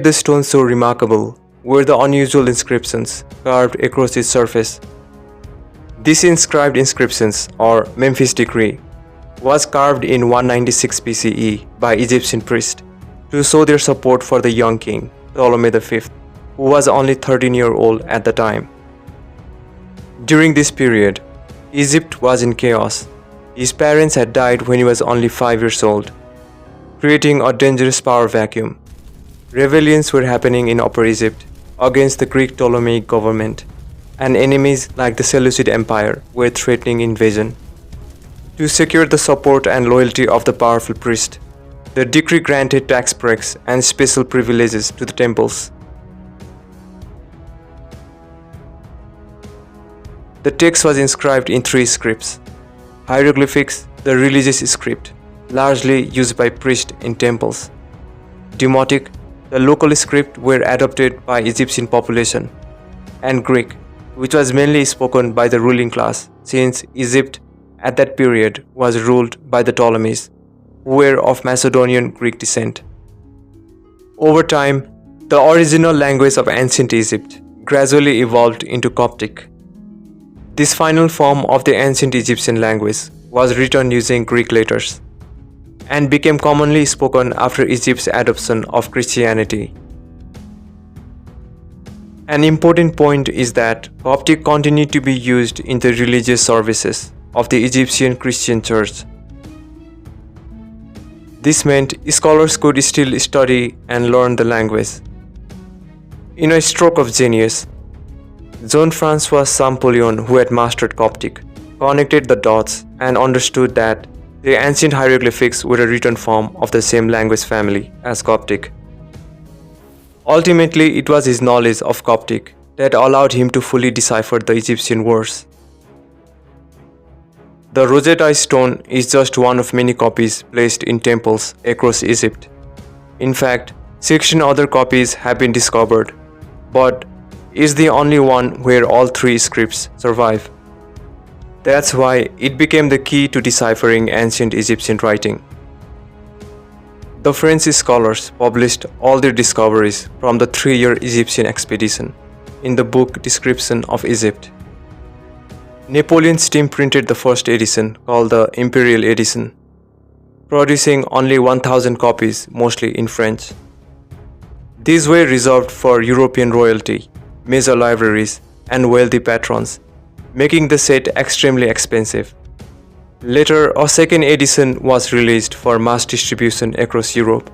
The stone so remarkable were the unusual inscriptions carved across its surface. This inscribed inscriptions, or Memphis Decree, was carved in 196 BCE by Egyptian priests to show their support for the young king, Ptolemy V, who was only 13-year-old at the time. During this period, Egypt was in chaos. His parents had died when he was only 5 years old, creating a dangerous power vacuum. Rebellions were happening in Upper Egypt against the Greek Ptolemaic government, and enemies like the Seleucid Empire were threatening invasion. To secure the support and loyalty of the powerful priest, the decree granted tax breaks and special privileges to the temples. The text was inscribed in 3 scripts: hieroglyphics, the religious script, largely used by priests in temples; Demotic, the local script were adopted by Egyptian population; and Greek, which was mainly spoken by the ruling class, since Egypt at that period was ruled by the Ptolemies, who were of Macedonian Greek descent. Over time, the original language of ancient Egypt gradually evolved into Coptic. This final form of the ancient Egyptian language was written using Greek letters and became commonly spoken after Egypt's adoption of Christianity. An important point is that Coptic continued to be used in the religious services of the Egyptian Christian Church. This meant scholars could still study and learn the language. In a stroke of genius, Jean-François Champollion, who had mastered Coptic, connected the dots and understood that the ancient hieroglyphics were a written form of the same language family as Coptic. Ultimately, it was his knowledge of Coptic that allowed him to fully decipher the Egyptian words. The Rosetta stone is just one of many copies placed in temples across Egypt. In fact, 16 other copies have been discovered, but is the only one where all 3 scripts survive. That's why it became the key to deciphering ancient Egyptian writing. The French scholars published all their discoveries from the 3-year Egyptian expedition in the book Description of Egypt. Napoleon's team printed the first edition, called the Imperial Edition, producing only 1,000 copies, mostly in French. These were reserved for European royalty, major libraries, and wealthy patrons, making the set extremely expensive. Later, a second edition was released for mass distribution across Europe.